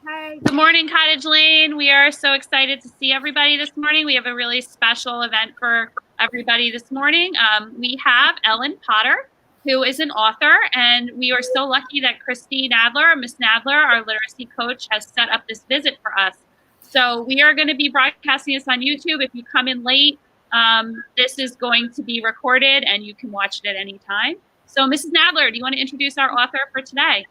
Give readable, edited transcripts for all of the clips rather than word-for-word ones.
Hi, good morning, Cottage Lane. We are so excited to see everybody this morning. We have a really special event for everybody this morning. We have Ellen Potter, who is an author, and we are so lucky that Christy Nadler, Miss Nadler, our literacy coach, has set up this visit for us. So we are going to be broadcasting this on YouTube. If you come in late, this is going to be recorded and you can watch it at any time. So Mrs. Nadler, do you want to introduce our author for today?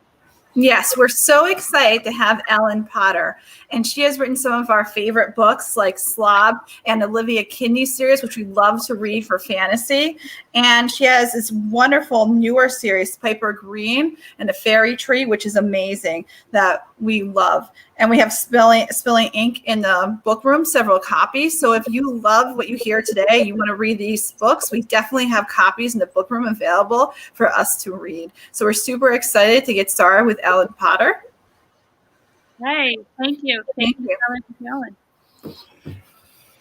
Yes, we're so excited to have Ellen Potter. And she has written some of our favorite books like Slob and Olivia Kidney series, which we love to read for fantasy. And she has this wonderful newer series, Piper Green and the Fairy Tree, which is amazing, that we love. And we have Spilling Ink in the book room, several copies. So if you love what you hear today, you want to read these books, we definitely have copies in the book room available for us to read. So we're super excited to get started with Ellen Potter. Hey, thank you. Thank you. Ellen.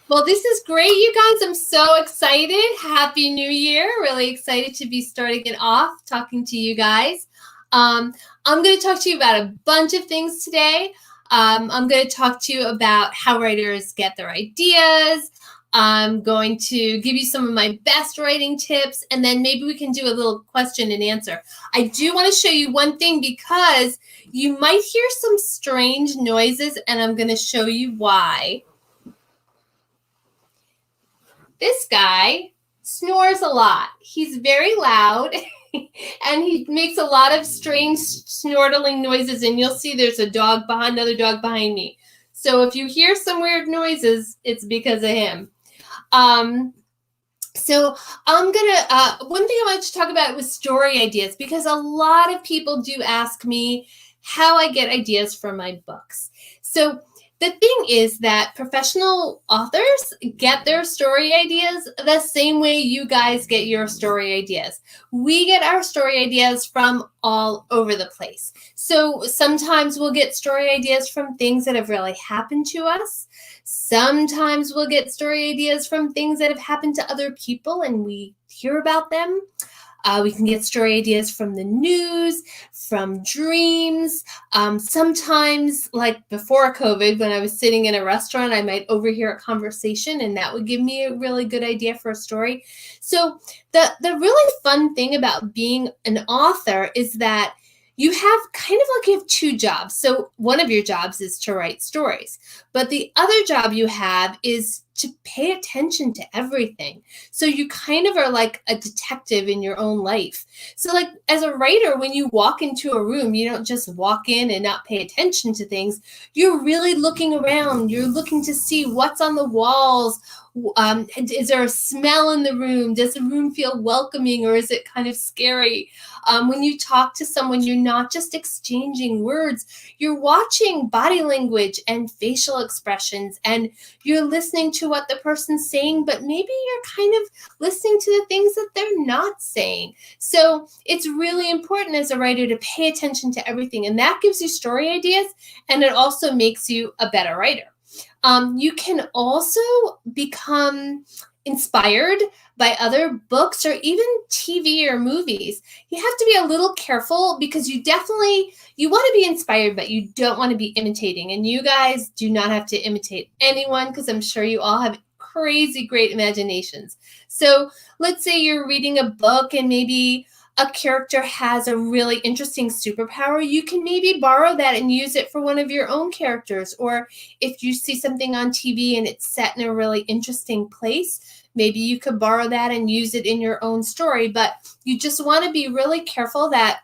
Well, this is great, you guys. I'm so excited. Happy New Year. Really excited to be starting it off, talking to you guys. I'm going to talk to you about a bunch of things today. I'm going to talk to you about how writers get their ideas. I'm going to give you some of my best writing tips, and then maybe we can do a little question and answer. I do want to show you one thing because you might hear some strange noises, and I'm going to show you why. This guy snores a lot. He's very loud and he makes a lot of strange snortling noises, and you'll see there's a dog behind, another dog behind me. So if you hear some weird noises, it's because of him. So I'm gonna, one thing I wanted to talk about was story ideas, because a lot of people do ask me how I get ideas from my books. So the thing is that professional authors get their story ideas the same way you guys get your story ideas. We get our story ideas from all over the place. So sometimes we'll get story ideas from things that have really happened to us. Sometimes we'll get story ideas from things that have happened to other people and we hear about them. We can get story ideas from the news, from dreams. Sometimes, like before COVID, when I was sitting in a restaurant, I might overhear a conversation and that would give me a really good idea for a story. So the really fun thing about being an author is that you have kind of like you have two jobs. So one of your jobs is to write stories, but the other job you have is to pay attention to everything. So you kind of are like a detective in your own life. So like as a writer, when you walk into a room, you don't just walk in and not pay attention to things. You're really looking around. You're looking to see what's on the walls. Is there a smell in the room? Does the room feel welcoming, or is it kind of scary? When you talk to someone, you're not just exchanging words. You're watching body language and facial expressions, and you're listening to what the person's saying, but maybe you're kind of listening to the things that they're not saying. So it's really important as a writer to pay attention to everything, and that gives you story ideas, and it also makes you a better writer. You can also become inspired by other books or even TV or movies. You have to be a little careful because you want to be inspired, but you don't want to be imitating. And you guys do not have to imitate anyone, because I'm sure you all have crazy great imaginations. So let's say you're reading a book and maybe a character has a really interesting superpower. You can maybe borrow that and use it for one of your own characters. Or if you see something on TV and it's set in a really interesting place, maybe you could borrow that and use it in your own story. But you just want to be really careful that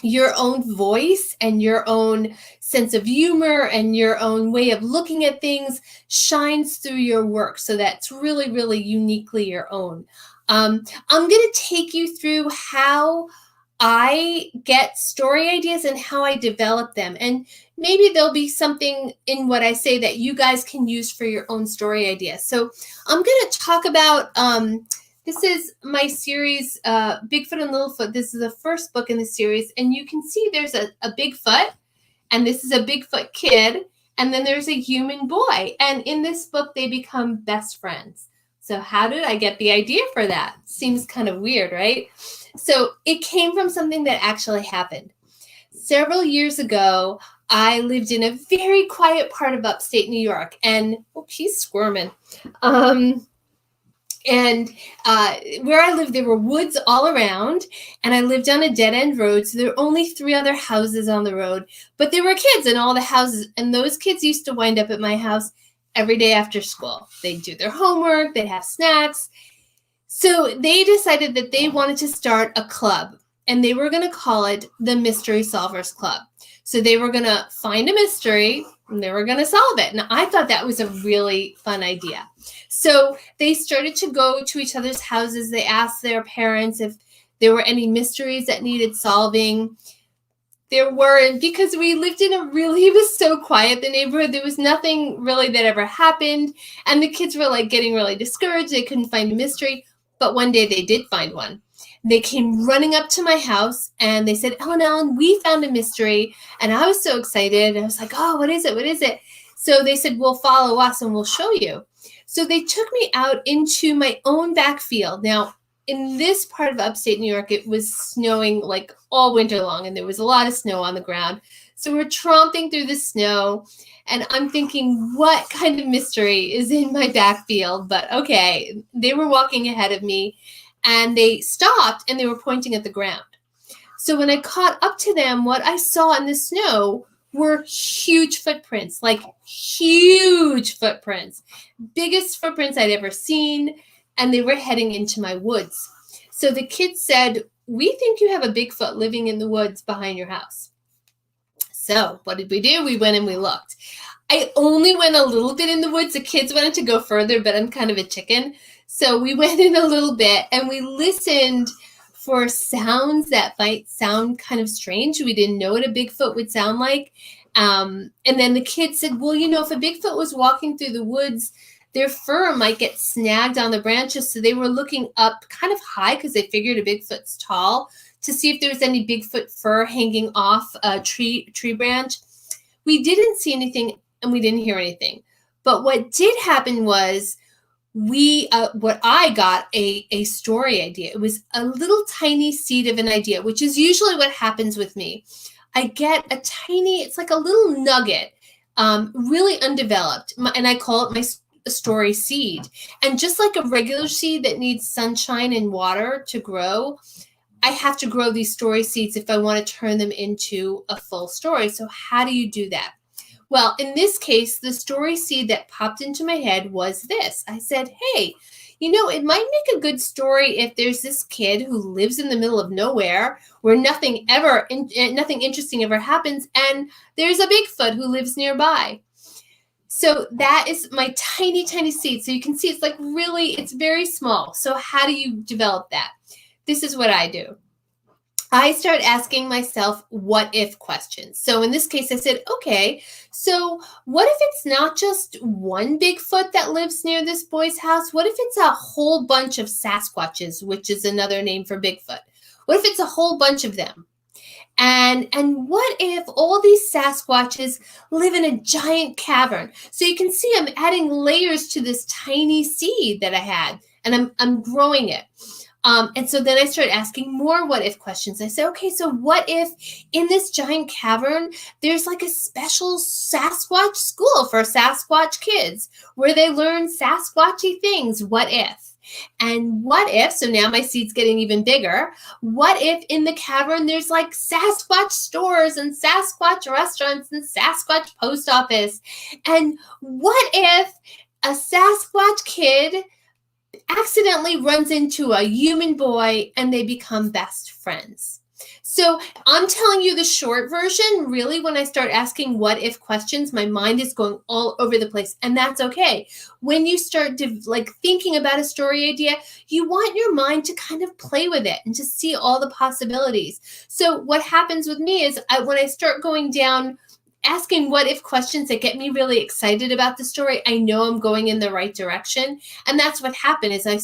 your own voice and your own sense of humor and your own way of looking at things shines through your work, so that's really, really uniquely your own. I'm going to take you through how I get story ideas and how I develop them. And maybe there'll be something in what I say that you guys can use for your own story ideas. So I'm going to talk about, this is my series, Bigfoot and Littlefoot. This is the first book in the series. And you can see there's a Bigfoot, and this is a Bigfoot kid, and then there's a human boy. And in this book, they become best friends. So how did I get the idea for that? Seems kind of weird, right? So it came from something that actually happened. Several years ago, I lived in a very quiet part of upstate New York, and she's squirming. And where I lived, there were woods all around, and I lived on a dead-end road, so there were only 3 other houses on the road, but there were kids in all the houses, and those kids used to wind up at my house every day after school. They'd do their homework, they'd have snacks. So they decided that they wanted to start a club, and they were going to call it the Mystery Solvers Club. So they were going to find a mystery, and they were going to solve it. And I thought that was a really fun idea. So they started to go to each other's houses. They asked their parents if there were any mysteries that needed solving. There weren't, because we lived in it was so quiet, the neighborhood. There was nothing really that ever happened. And the kids were like getting really discouraged. They couldn't find a mystery. But one day they did find one. They came running up to my house and they said, Ellen, we found a mystery. And I was so excited. I was like, oh, what is it? What is it? So they said, well, follow us and we'll show you. So they took me out into my own back field. Now, in this part of upstate New York, it was snowing like all winter long, and there was a lot of snow on the ground. So we're tromping through the snow, and I'm thinking, what kind of mystery is in my back field? But okay, they were walking ahead of me, and they stopped, and they were pointing at the ground. So when I caught up to them, what I saw in the snow were huge footprints, like huge footprints, biggest footprints I'd ever seen, and they were heading into my woods. So the kids said, we think you have a Bigfoot living in the woods behind your house. So what did we do? We went and we looked. I only went a little bit in the woods. The kids wanted to go further, but I'm kind of a chicken. So we went in a little bit and we listened for sounds that might sound kind of strange. We didn't know what a Bigfoot would sound like. And then the kids said, well, if a Bigfoot was walking through the woods, their fur might get snagged on the branches. So they were looking up kind of high because they figured a Bigfoot's tall to see if there was any Bigfoot fur hanging off a tree branch. We didn't see anything and we didn't hear anything. But what did happen was I got a story idea. It was a little tiny seed of an idea, which is usually what happens with me. I get it's like a little nugget, really undeveloped, and I call it my story seed. And just like a regular seed that needs sunshine and water to grow, I have to grow these story seeds if I want to turn them into a full story. So how do you do that? Well, in this case, the story seed that popped into my head was this. I said, hey, it might make a good story if there's this kid who lives in the middle of nowhere where nothing interesting ever happens, and there's a Bigfoot who lives nearby. So that is my tiny, tiny seed. So you can see it's very small. So how do you develop that? This is what I do. I start asking myself what if questions. So in this case, I said, okay, so what if it's not just one Bigfoot that lives near this boy's house? What if it's a whole bunch of Sasquatches, which is another name for Bigfoot? What if it's a whole bunch of them? And what if all these Sasquatches live in a giant cavern? So you can see I'm adding layers to this tiny seed that I had, and I'm growing it. And so then I started asking more what if questions. I said, okay, so what if in this giant cavern, there's like a special Sasquatch school for Sasquatch kids where they learn Sasquatchy things? What if? And what if, so now my seed's getting even bigger, what if in the cavern there's like Sasquatch stores and Sasquatch restaurants and Sasquatch post office? And what if a Sasquatch kid accidentally runs into a human boy and they become best friends? So I'm telling you the short version. Really, when I start asking what if questions, my mind is going all over the place, and that's okay. When you start thinking about a story idea, you want your mind to kind of play with it and to see all the possibilities. So what happens with me is when I start going down asking what if questions that get me really excited about the story, I know I'm going in the right direction. And that's what happened is when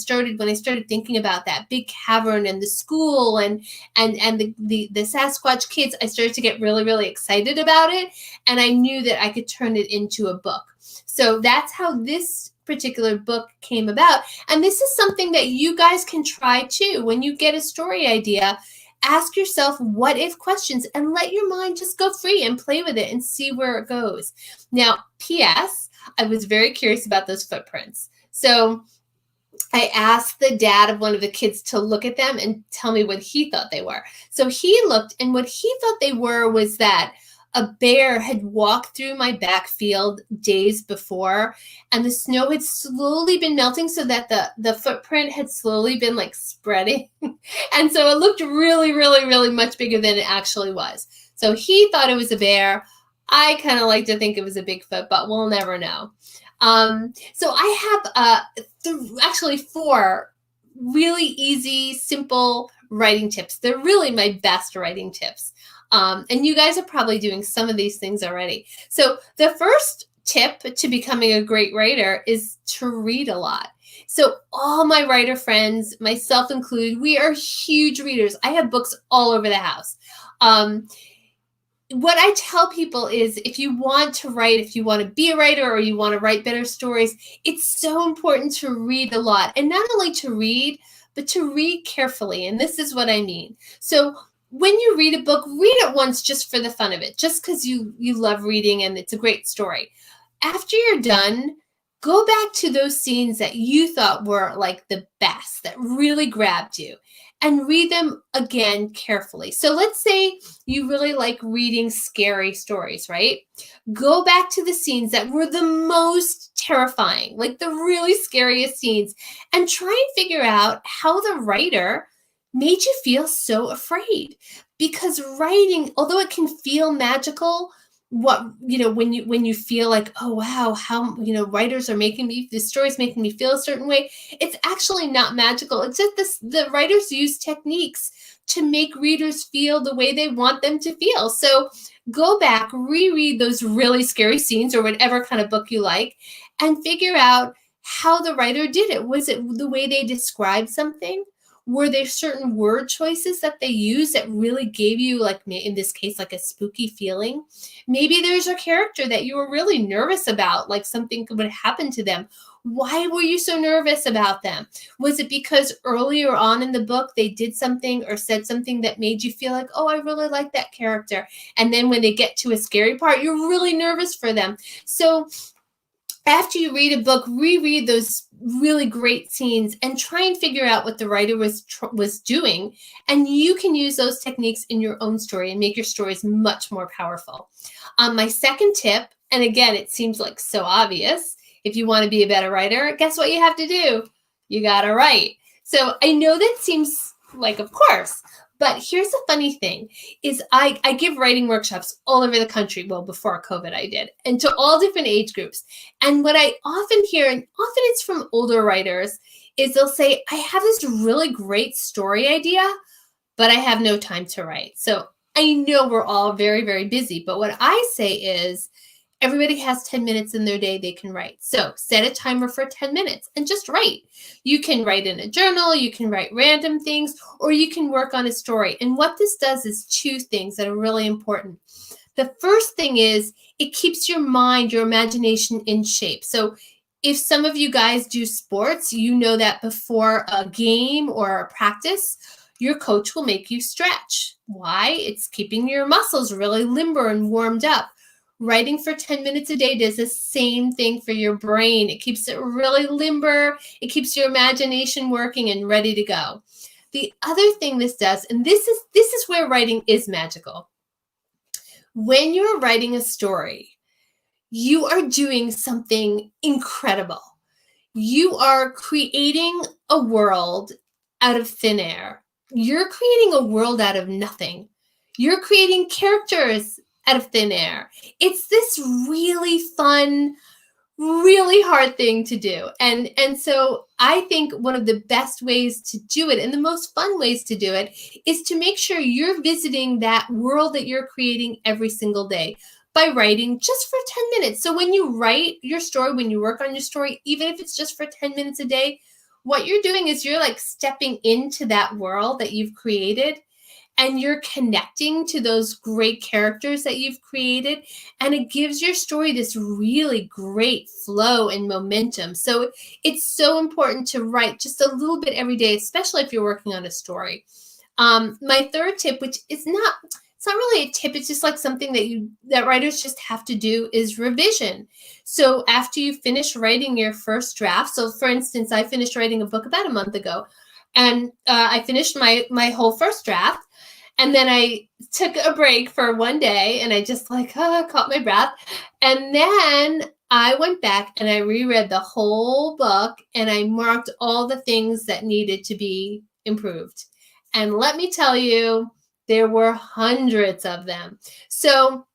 I started thinking about that big cavern and the school and the Sasquatch kids, I started to get really, really excited about it. And I knew that I could turn it into a book. So that's how this particular book came about. And this is something that you guys can try too. When you get a story idea, ask yourself what if questions and let your mind just go free and play with it and see where it goes. Now, P.S., I was very curious about those footprints. So I asked the dad of one of the kids to look at them and tell me what he thought they were. So he looked, and what he thought they were was that a bear had walked through my backfield days before, and the snow had slowly been melting so that the footprint had slowly been like spreading. And so it looked really, really, really much bigger than it actually was. So he thought it was a bear. I kind of like to think it was a Bigfoot, but we'll never know. So I have actually 4 really easy, simple writing tips. They're really my best writing tips. And you guys are probably doing some of these things already. So the first tip to becoming a great writer is to read a lot. So all my writer friends, myself included, we are huge readers. I have books all over the house. What I tell people is if you want to write, if you want to be a writer or you want to write better stories, it's so important to read a lot. And not only to read, but to read carefully. And this is what I mean. So when you read a book, read it once just for the fun of it, just because you love reading and it's a great story. After you're done, go back to those scenes that you thought were like the best, that really grabbed you, and read them again carefully. So let's say you really like reading scary stories, right? Go back to the scenes that were the most terrifying, like the really scariest scenes, and try and figure out how the writer made you feel so afraid. Because writing, although it can feel magical, when you feel like, oh wow, how writers are making me, the story's making me feel a certain way, it's actually not magical. It's just the writers use techniques to make readers feel the way they want them to feel. So go back, reread those really scary scenes or whatever kind of book you like, and figure out how the writer did it. Was it the way they described something? Were there certain word choices that they used that really gave you, like in this case, like a spooky feeling? Maybe there's a character that you were really nervous about, like something would happen to them. Why were you so nervous about them? Was it because earlier on in the book they did something or said something that made you feel like, oh, I really like that character? And then when they get to a scary part, you're really nervous for them. So after you read a book, reread those really great scenes and try and figure out what the writer was doing. And you can use those techniques in your own story and make your stories much more powerful. My second tip, and again, it seems like so obvious, if you want to be a better writer, guess what you have to do? You got to write. So I know that seems like, of course, but here's the funny thing is I give writing workshops all over the country. Well, before COVID I did, and to all different age groups. And what I often hear, and often it's from older writers, is they'll say, I have this really great story idea, but I have no time to write. So I know we're all very, very busy, but what I say is everybody has 10 minutes in their day they can write. So set a timer for 10 minutes and just write. You can write in a journal, you can write random things, or you can work on a story. And what this does is 2 things that are really important. The first thing is it keeps your mind, your imagination in shape. So if some of you guys do sports, you know that before a game or a practice, your coach will make you stretch. Why? It's keeping your muscles really limber and warmed up. Writing for 10 minutes a day does the same thing for your brain. It keeps it really limber. It keeps your imagination working and ready to go. The other thing this does, and this is where writing is magical. When you're writing a story, you are doing something incredible. You are creating a world out of thin air. You're creating a world out of nothing. You're creating characters out of thin air. It's this really fun, really hard thing to do. And so I think one of the best ways to do it and the most fun ways to do it is to make sure you're visiting that world that you're creating every single day by writing just for 10 minutes. So when you write your story, when you work on your story, even if it's just for 10 minutes a day, what you're doing is you're like stepping into that world that you've created. And you're connecting to those great characters that you've created. And it gives your story this really great flow and momentum. So it's so important to write just a little bit every day, especially if you're working on a story. My third tip, which is not, it's not really a tip, it's just like something that writers just have to do, is revision. So after you finish writing your first draft, so for instance, I finished writing a book about a month ago, and I finished my whole first draft, and then I took a break for one day, and I just caught my breath, and then I went back and I reread the whole book, and I marked all the things that needed to be improved. And let me tell you, there were hundreds of them. So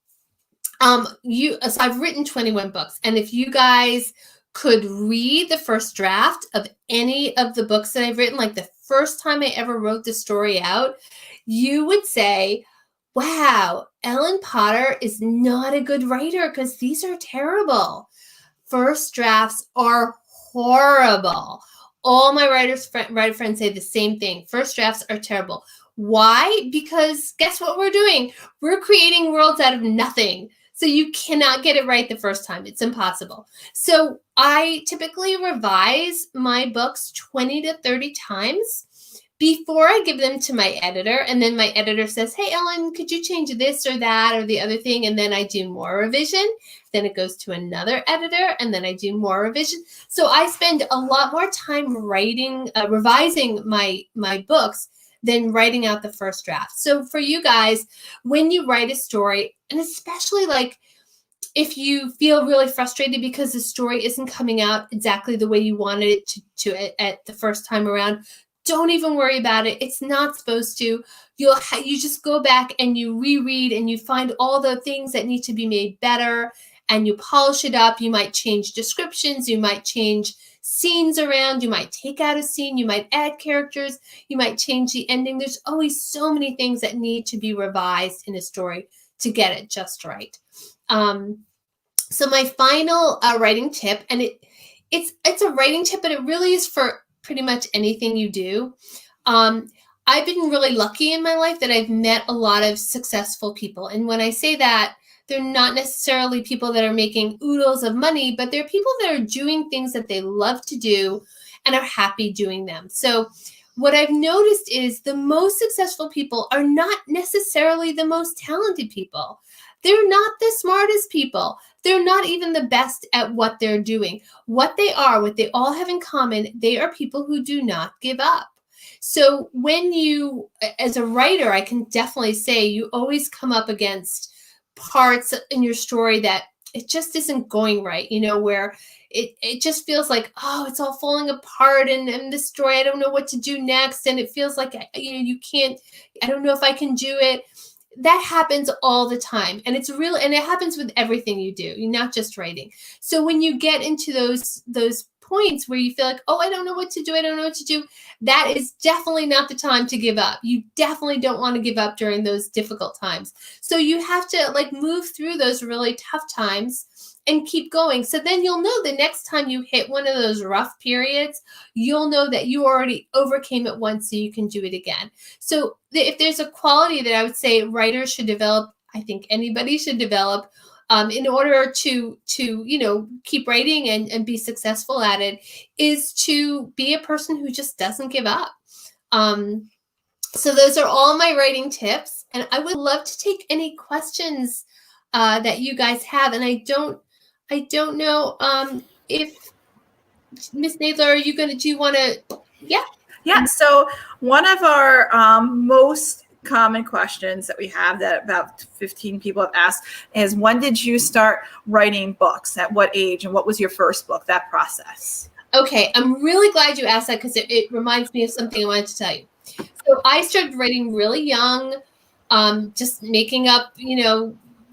I've written 21 books. And if you guys could read the first draft of any of the books that I've written, like the first time I ever wrote the story out, you would say, wow, Ellen Potter is not a good writer because these are terrible. First drafts are horrible. All my writer friends say the same thing. First drafts are terrible. Why? Because guess what we're doing? We're creating worlds out of nothing. So you cannot get it right the first time. It's impossible. So I typically revise my books 20 to 30 times before I give them to my editor. And then my editor says, hey, Ellen, could you change this or that or the other thing? And then I do more revision. Then it goes to another editor, and then I do more revision. So I spend a lot more time revising my books than writing out the first draft. So for you guys, when you write a story, and especially like if you feel really frustrated because the story isn't coming out exactly the way you wanted it to at the first time around, don't even worry about it. It's not supposed to. You just go back and you reread and you find all the things that need to be made better, and you polish it up. You might change descriptions. You might change scenes around. You might take out a scene. You might add characters. You might change the ending. There's always so many things that need to be revised in a story to get it just right. So my final writing tip, and it's a writing tip, but it really is for pretty much anything you do. I've been really lucky in my life that I've met a lot of successful people. And when I say that, they're not necessarily people that are making oodles of money, but they're people that are doing things that they love to do and are happy doing them. So what I've noticed is the most successful people are not necessarily the most talented people. They're not the smartest people. They're not even the best at what they're doing. What they all have in common, they are people who do not give up. So when you, as a writer, I can definitely say you always come up against parts in your story that it just isn't going right, where it just feels like, oh, it's all falling apart, and this story, I don't know what to do next, and it feels like, you can't, I don't know if I can do it. That happens all the time, and it's real, and it happens with everything you do, not just writing. So when you get into those points where you feel like, oh, I don't know what to do, that is definitely not the time to give up. You definitely don't want to give up during those difficult times. So you have to move through those really tough times and keep going. So then you'll know the next time you hit one of those rough periods, you'll know that you already overcame it once, so you can do it again. So if there's a quality that I would say writers should develop, I think anybody should develop, in order to keep writing and be successful at it, is to be a person who just doesn't give up. So those are all my writing tips, and I would love to take any questions that you guys have. And I don't know if Miss Nadler, do you want to? Yeah. So one of our most common questions that we have, that about 15 people have asked, is when did you start writing books? At what age? And what was your first book, that process? Okay, I'm really glad you asked that, because it reminds me of something I wanted to tell you. So I started writing really young, just making up,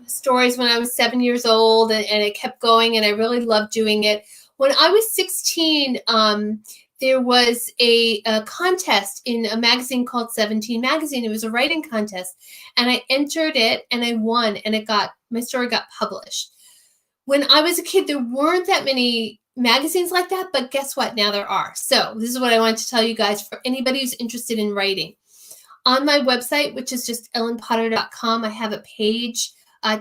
stories when I was 7 years old, and it kept going, and I really loved doing it. When I was 16, there was a contest in a magazine called 17 Magazine. It was a writing contest, and I entered it, and I won, and my story got published. When I was a kid, there weren't that many magazines like that, but guess what? Now there are. So this is what I want to tell you guys, for anybody who's interested in writing. On my website, which is just ellenpotter.com, I have a page,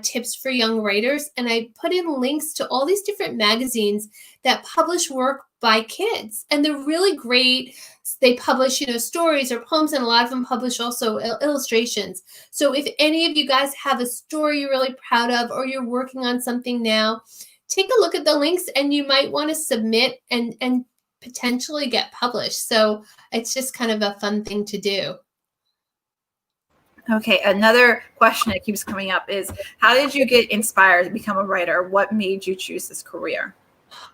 tips for young writers, and I put in links to all these different magazines that publish work by kids, and they're really great. They publish, stories or poems, and a lot of them publish also illustrations. So if any of you guys have a story you're really proud of, or you're working on something now, take a look at the links, and you might want to submit and potentially get published. So it's just kind of a fun thing to do. Okay, another question that keeps coming up is, how did you get inspired to become a writer? What made you choose this career?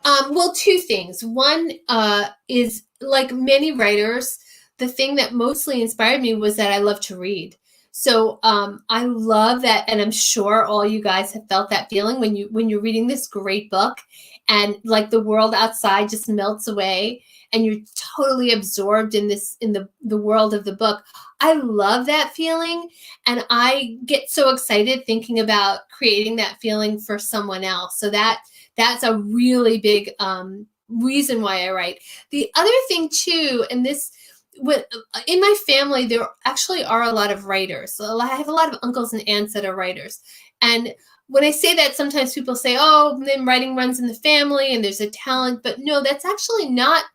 Well, two things. One is, like many writers, the thing that mostly inspired me was that I love to read. So I love that, and I'm sure all you guys have felt that feeling when you're reading this great book, and like the world outside just melts away, and you're totally absorbed in the world of the book. I love that feeling, and I get so excited thinking about creating that feeling for someone else. So that's a really big reason why I write. The other thing too, and this, in my family, there actually are a lot of writers. So I have a lot of uncles and aunts that are writers. And when I say that, sometimes people say, oh, then writing runs in the family and there's a talent. But no, that's actually not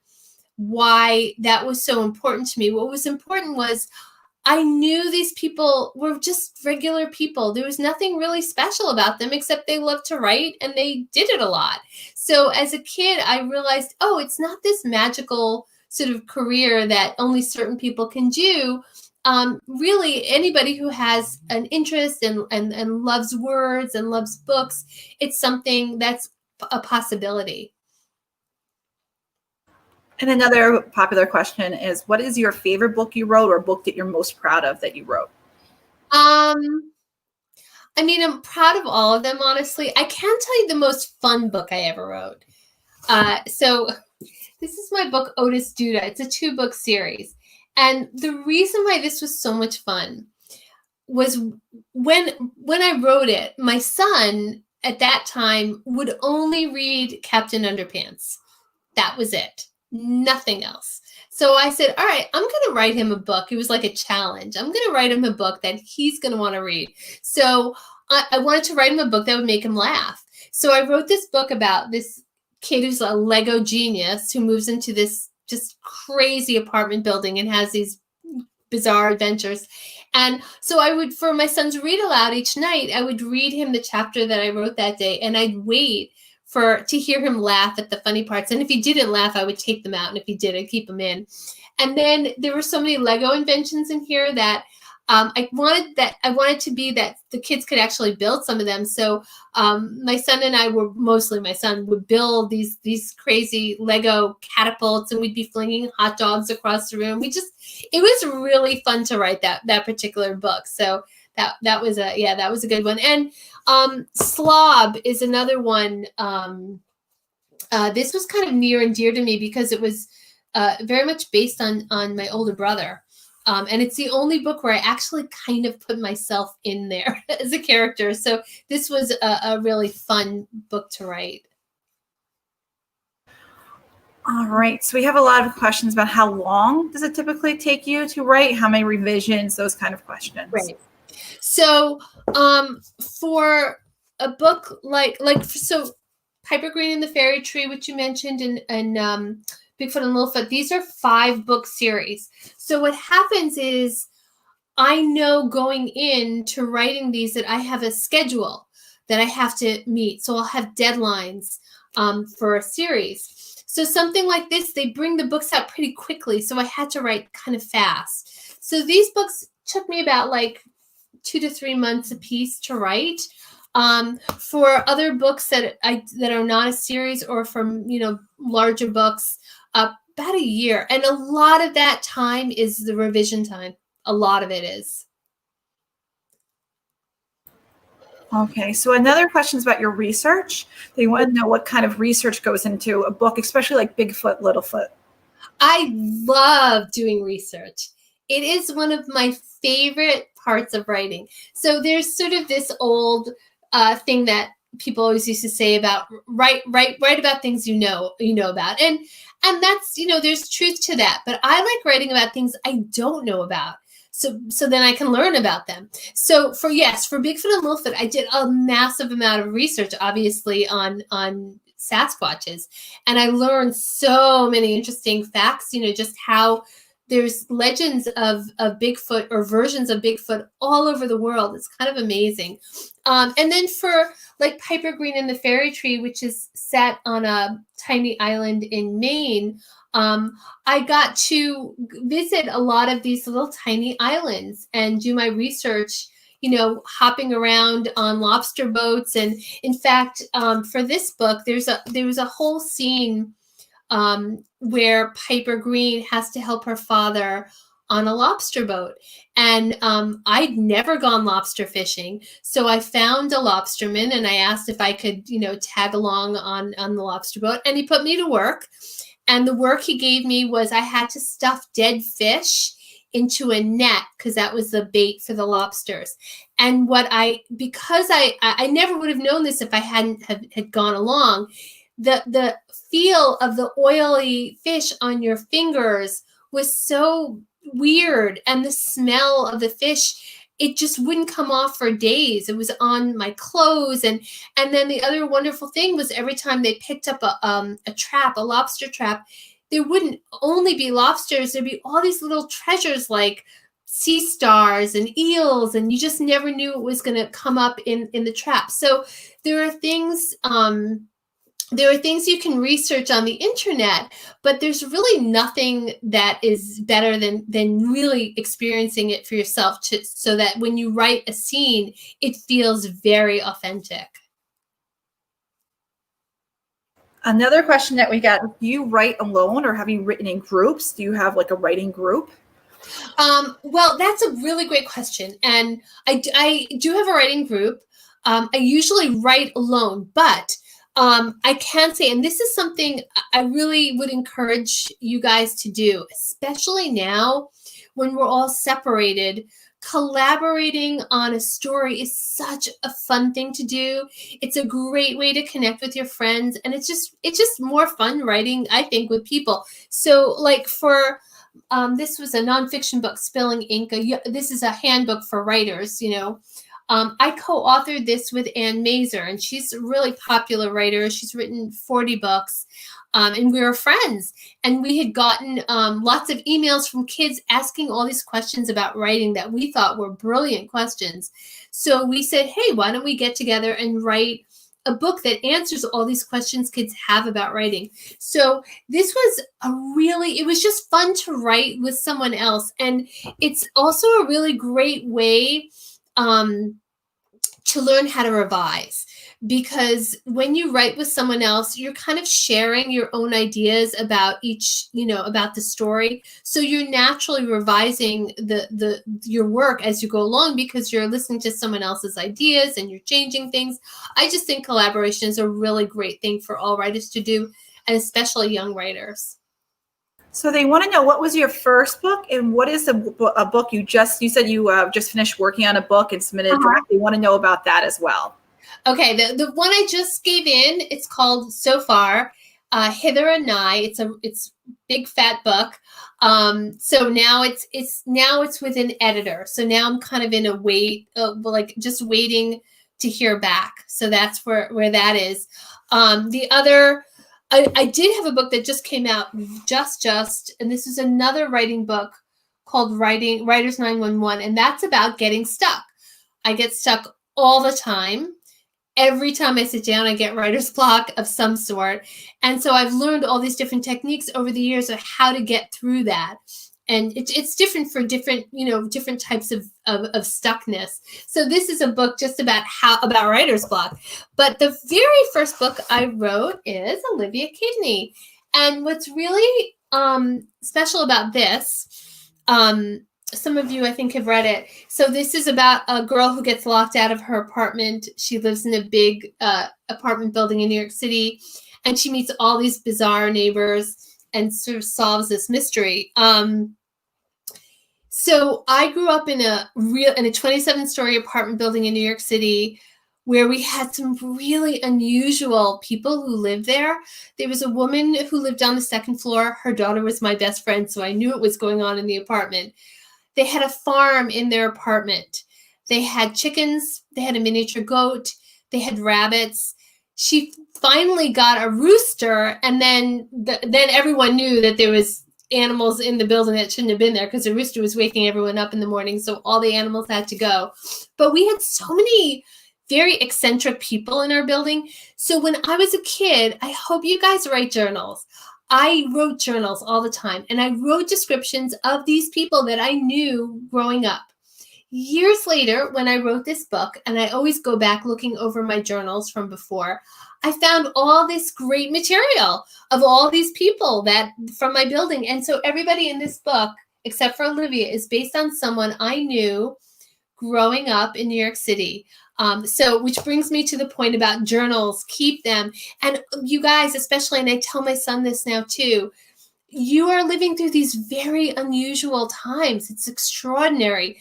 why that was so important to me. What was important was I knew these people were just regular people. There was nothing really special about them except they loved to write and they did it a lot. So as a kid, I realized, oh, it's not this magical sort of career that only certain people can do. Really, anybody who has an interest and loves words and loves books, it's something that's a possibility. And another popular question is, what is your favorite book you wrote, or a book that you're most proud of that you wrote? I mean, I'm proud of all of them, honestly. I can't tell you the most fun book I ever wrote. So this is my book, Otis Duda. It's a 2-book series. And the reason why this was so much fun was when I wrote it, my son at that time would only read Captain Underpants. That was it. Nothing else. So I said, all right, I'm going to write him a book. It was like a challenge. I'm going to write him a book that he's going to want to read. So I wanted to write him a book that would make him laugh. So I wrote this book about this kid who's a Lego genius who moves into this just crazy apartment building and has these bizarre adventures. And so I would, for my son's read aloud each night, I would read him the chapter that I wrote that day, and I'd wait to hear him laugh at the funny parts. And if he didn't laugh, I would take them out. And if he did, I'd keep them in. And then there were so many Lego inventions in here that I wanted to be that the kids could actually build some of them. So my son and I mostly my son would build these crazy Lego catapults, and we'd be flinging hot dogs across the room. It was really fun to write that particular book. So that was a good one. And Slob is another one. This was kind of near and dear to me because it was very much based on my older brother. And it's the only book where I actually kind of put myself in there as a character. So this was a really fun book to write. All right. So we have a lot of questions about how long does it typically take you to write? How many revisions? Those kind of questions. Right. So for a book so Piper Green and the Fairy Tree, which you mentioned, and Bigfoot and Littlefoot, these are 5-book series. So what happens is I know going into writing these that I have a schedule that I have to meet. So I'll have deadlines for a series. So something like this, they bring the books out pretty quickly. So I had to write kind of fast. So these books took me about 2 to 3 months a piece to write. For other books that are not a series, or from larger books, about a year. And a lot of that time is the revision time. A lot of it is. Okay, so another question is about your research. They want to know what kind of research goes into a book, especially like Bigfoot, Littlefoot. I love doing research. It is one of my favorite parts of writing. So there's sort of this old thing that people always used to say about write about things you know about, and that's there's truth to that. But I like writing about things I don't know about, so then I can learn about them. So for Bigfoot and Littlefoot, I did a massive amount of research, obviously on Sasquatches. And I learned so many interesting facts, just how there's legends of Bigfoot or versions of Bigfoot all over the world. It's kind of amazing. And then for like Piper Green and the Fairy Tree, which is set on a tiny island in Maine, I got to visit a lot of these little tiny islands and do my research, hopping around on lobster boats. And in fact, for this book, there was a whole scene where Piper Green has to help her father on a lobster boat. And I'd never gone lobster fishing. So I found a lobsterman and I asked if I could, tag along on the lobster boat. And he put me to work. And the work he gave me was I had to stuff dead fish into a net because that was the bait for the lobsters. And because I never would have known this if I hadn't had gone along, the feel of the oily fish on your fingers was so weird, and the smell of the fish, it just wouldn't come off for days. It was on my clothes. And then the other wonderful thing was every time they picked up a lobster trap, there wouldn't only be lobsters, there'd be all these little treasures like sea stars and eels, and you just never knew it was going to come up in the trap. So there are things you can research on the internet, but there's really nothing that is better than really experiencing it for yourself, so that when you write a scene, it feels very authentic. Another question that we got, do you write alone or have you written in groups? Do you have like a writing group? Well, that's a really great question. And I do have a writing group. I usually write alone, but I can say, and this is something I really would encourage you guys to do, especially now when we're all separated. Collaborating on a story is such a fun thing to do. It's a great way to connect with your friends, and it's just more fun writing, I think, with people. So like for this was a nonfiction book, Spilling Ink. This is a handbook for writers, I co-authored this with Ann Mazer, and she's a really popular writer. She's written 40 books, and we were friends. And we had gotten lots of emails from kids asking all these questions about writing that we thought were brilliant questions. So we said, hey, why don't we get together and write a book that answers all these questions kids have about writing. So this was it was just fun to write with someone else. And it's also a really great way to learn how to revise, because when you write with someone else, you're kind of sharing your own ideas about about the story. So you're naturally revising your work as you go along, because you're listening to someone else's ideas and you're changing things. I just think collaboration is a really great thing for all writers to do, and especially young writers. So they want to know, what was your first book, and what is a book you said you just finished working on a book and submitted a draft. They want to know about that as well. Okay, the one I just gave in, it's called So Far, Hither and Nigh. It's big fat book. So now it's with an editor. So now I'm kind of in a wait, just waiting to hear back. So that's where that is. The other. I did have a book that just came out just, and this is another writing book called Writers 911, and that's about getting stuck. I get stuck all the time. Every time I sit down, I get writer's block of some sort. And so I've learned all these different techniques over the years of how to get through that. And it's different for different types of stuckness. So this is a book just about writer's block. But the very first book I wrote is Olivia Kidney. And what's really special about this, some of you I think have read it. So this is about a girl who gets locked out of her apartment. She lives in a big apartment building in New York City, and she meets all these bizarre neighbors and sort of solves this mystery. So I grew up in a 27-story apartment building in New York City, where we had some really unusual people who lived there. There was a woman who lived on the second floor. Her daughter was my best friend, so I knew what was going on in the apartment. They had a farm in their apartment. They had chickens. They had a miniature goat. They had rabbits. she finally got a rooster, and then everyone knew that there was animals in the building that shouldn't have been there because the rooster was waking everyone up in the morning. So all the animals had to go. But we had so many very eccentric people in our building. So when I was a kid, I hope you guys write journals. I wrote journals all the time, and I wrote descriptions of these people that I knew growing up. Years later, when I wrote this book, and I always go back looking over my journals from before, I found all this great material of all these people that from my building. And so everybody in this book, except for Olivia, is based on someone I knew growing up in New York City. So which brings me to the point about journals. Keep them. And you guys, especially, and I tell my son this now too, you are living through these very unusual times. It's extraordinary.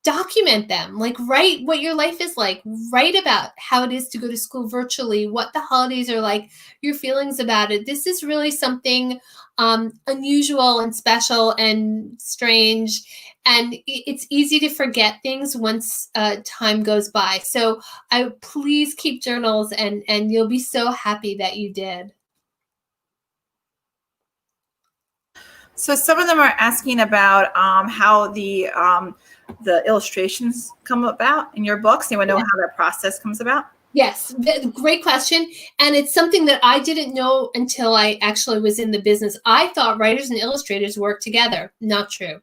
Document them, like write what your life is like, write about how it is to go to school virtually, what the holidays are like, your feelings about it. This is really something unusual and special and strange. And it's easy to forget things once time goes by. So please keep journals, and you'll be so happy that you did. So some of them are asking about how the illustrations come about in your books. They want to know how that process comes about. Yes, great question. And it's something that I didn't know until I actually was in the business. I thought writers and illustrators work together. Not true.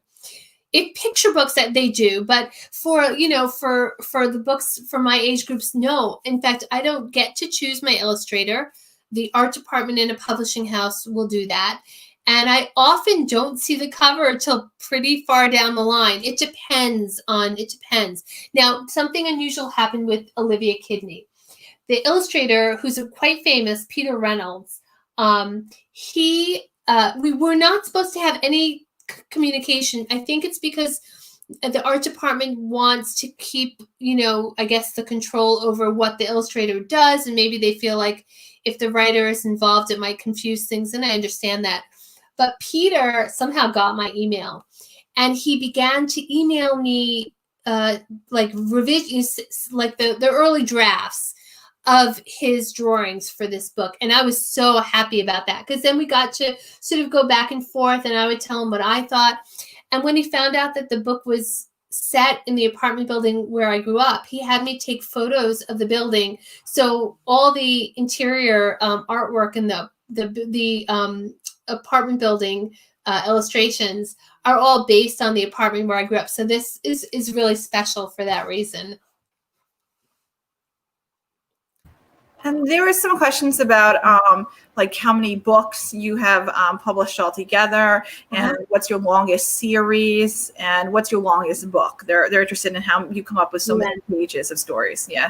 It picture books that they do, but for the books for my age groups, no. In fact, I don't get to choose my illustrator. The art department in a publishing house will do that. And I often don't see the cover until pretty far down the line. It depends. Now, something unusual happened with Olivia Kidney. The illustrator, who's quite famous, Peter Reynolds, we were not supposed to have any communication. I think it's because the art department wants to keep, I guess, the control over what the illustrator does. And maybe they feel like if the writer is involved, it might confuse things. And I understand that. But Peter somehow got my email, and he began to email me like revisions, like the early drafts of his drawings for this book. And I was so happy about that, because then we got to sort of go back and forth, and I would tell him what I thought. And when he found out that the book was set in the apartment building where I grew up, he had me take photos of the building. So all the interior artwork and the apartment building illustrations are all based on the apartment where I grew up. So this is really special for that reason. And there were some questions about like how many books you have published altogether, and what's your longest series, and what's your longest book. They're interested in how you come up with so many pages of stories. Yeah.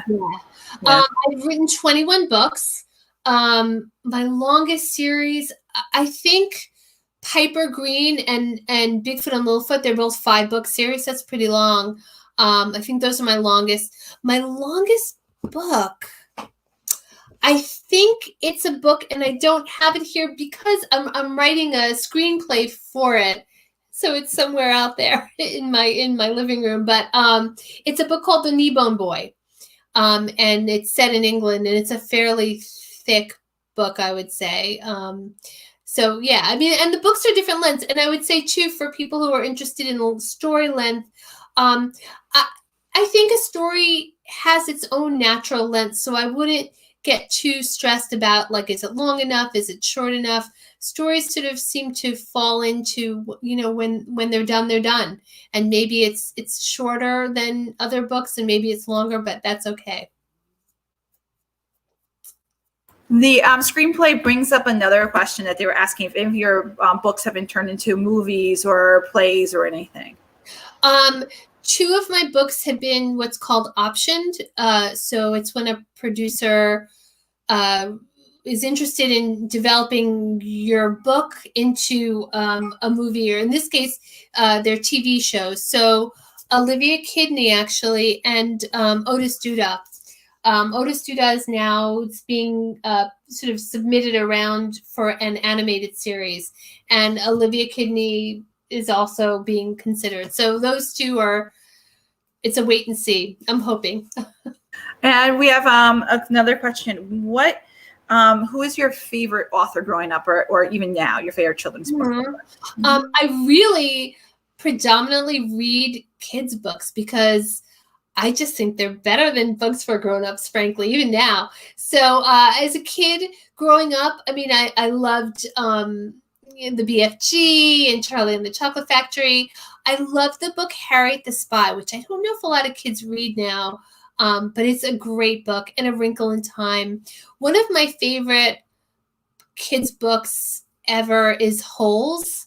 I've written 21 books. My longest series, I think Piper Green and Bigfoot and Littlefoot, they're both 5-book series. That's pretty long. I think those are my longest. My longest book, I think it's a book, and I don't have it here because I'm writing a screenplay for it. So it's somewhere out there in my living room. But it's a book called The Kneebone Boy. And it's set in England, and it's a fairly thick book, I would say. So yeah, I mean, and the books are different lengths. And I would say too, for people who are interested in story length, I think a story has its own natural length. So I wouldn't get too stressed about, like, is it long enough? Is it short enough? Stories sort of seem to fall into, when they're done, they're done. And maybe it's shorter than other books, and maybe it's longer, but that's okay. The screenplay brings up another question that they were asking if any of your books have been turned into movies or plays or anything. 2 of my books have been what's called optioned. So it's when a producer is interested in developing your book into a movie, or in this case, their TV shows. So Olivia Kidney, actually, and Otis Duda. Otis Duda is now being sort of submitted around for an animated series, and Olivia Kidney is also being considered. So those 2 it's a wait and see, I'm hoping. And we have another question. Who is your favorite author growing up, or even now, your favorite children's book? I really predominantly read kids' books because I just think they're better than books for grown-ups, frankly, even now. So as a kid growing up, I mean, I loved the BFG and Charlie and the Chocolate Factory. I loved the book Harriet the Spy, which I don't know if a lot of kids read now, but it's a great book, and A Wrinkle in Time. One of my favorite kids' books ever is Holes.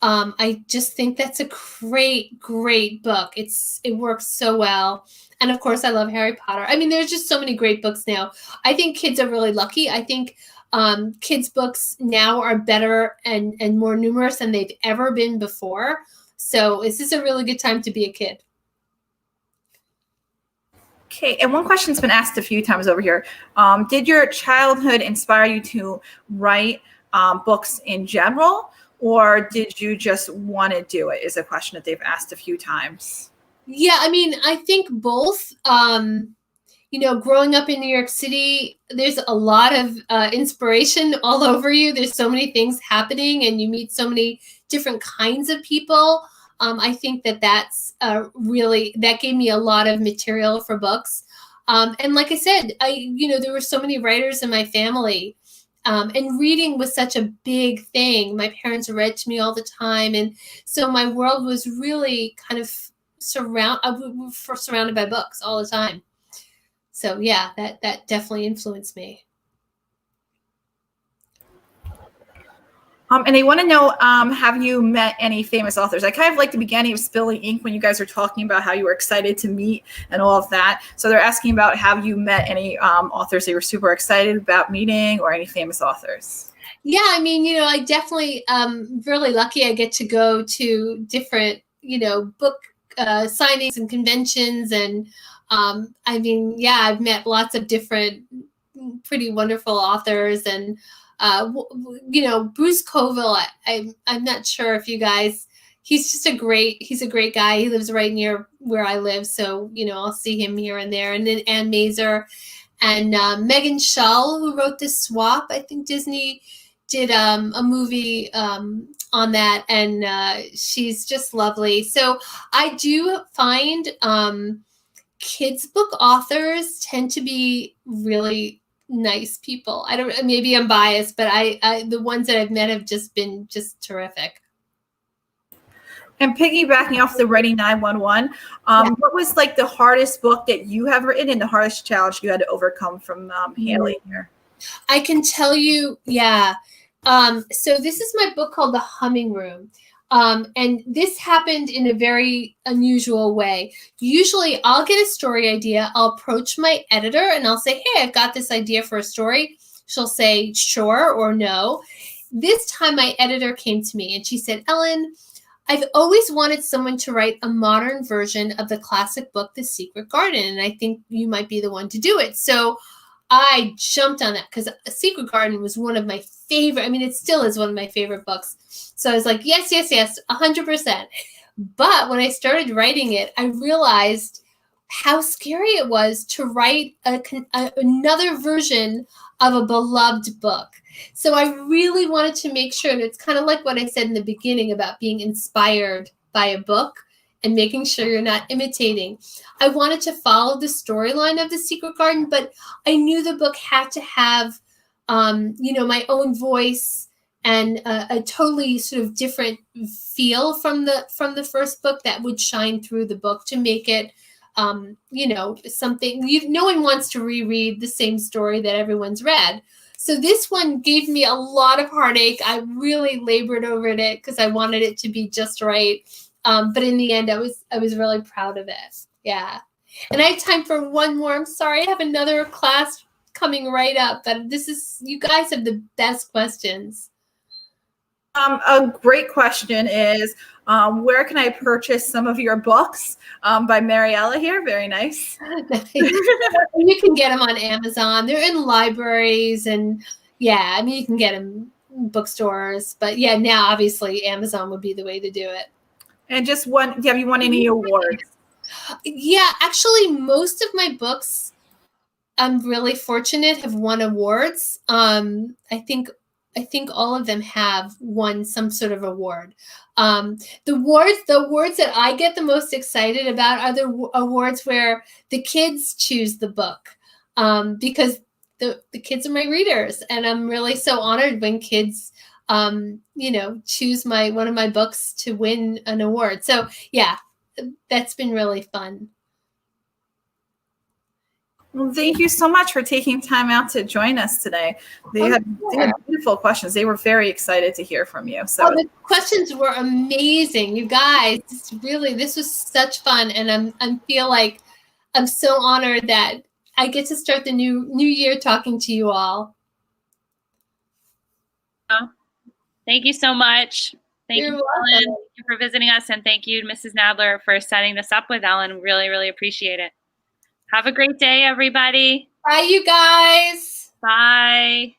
I just think that's a great, great book. It works so well. And of course, I love Harry Potter. I mean, there's just so many great books now. I think kids are really lucky. I think kids' books now are better and more numerous than they've ever been before. So this is a really good time to be a kid. Okay, and one question's been asked a few times over here. Did your childhood inspire you to write books in general, or did you just want to do it, is a question that they've asked a few times. Yeah, I mean, I think both. Growing up in New York City, there's a lot of inspiration all over you. There's so many things happening, and you meet so many different kinds of people. I think that's that gave me a lot of material for books. And like I said, there were so many writers in my family. And reading was such a big thing. My parents read to me all the time. And so my world was really kind of surrounded by books all the time. So yeah, that definitely influenced me. And they want to know, have you met any famous authors? I kind of like the beginning of Spilling Ink when you guys were talking about how you were excited to meet and all of that. So they're asking about, have you met any authors that you were super excited about meeting, or any famous authors? Yeah, I mean, I definitely really lucky. I get to go to different, book signings and conventions. And I mean, yeah, I've met lots of different pretty wonderful authors. And Bruce Coville, I'm not sure if you guys, he's a great guy. He lives right near where I live. So, I'll see him here and there. And then Ann Mazer and Megan Shull, who wrote The Swap. I think Disney did a movie on that, and she's just lovely. So I do find kids book authors tend to be really nice people. Maybe I'm biased, but I the ones that I've met have just been terrific. And piggybacking off the Writing 911, what was like the hardest book that you have written and the hardest challenge you had to overcome from handling here? I can tell you, yeah. So this is my book called The Humming Room. And this happened in a very unusual way. Usually I'll get a story idea. I'll approach my editor and I'll say, hey, I've got this idea for a story. She'll say, sure or no. This time my editor came to me and she said, Ellen, I've always wanted someone to write a modern version of the classic book, The Secret Garden. And I think you might be the one to do it. So I jumped on that because Secret Garden was one of my favorite. I mean, it still is one of my favorite books. So I was like, yes, 100%. But when I started writing it, I realized how scary it was to write another version of a beloved book. So I really wanted to make sure, and it's kind of like what I said in the beginning about being inspired by a book and making sure you're not imitating. I wanted to follow the storyline of The Secret Garden, but I knew the book had to have, my own voice and a totally sort of different feel from the first book that would shine through the book to make it, something. No one wants to reread the same story that everyone's read. So this one gave me a lot of heartache. I really labored over it because I wanted it to be just right. But in the end, I was really proud of it. Yeah. And I have time for one more. I'm sorry. I have another class coming right up, but you guys have the best questions. A great question is, where can I purchase some of your books? By Mariella here. Very nice. You can get them on Amazon. They're in libraries, and yeah, I mean, you can get them in bookstores, but yeah, now obviously Amazon would be the way to do it. And just have you won any awards? Yeah, actually, most of my books I'm really fortunate have won awards. I think all of them have won some sort of award. The awards that I get the most excited about are the awards where the kids choose the book, because the kids are my readers, and I'm really so honored when kids choose one of my books to win an award. So yeah, that's been really fun. Well, thank you so much for taking time out to join us today. They had beautiful questions. They were very excited to hear from you. So the questions were amazing, you guys. This was such fun, and I feel like I'm so honored that I get to start the new year talking to you all. Thank you so much. Thank You're you, welcome. Ellen. Thank you for visiting us, and thank you, Mrs. Nadler, for setting this up with Ellen. Really, really appreciate it. Have a great day, everybody. Bye, you guys. Bye.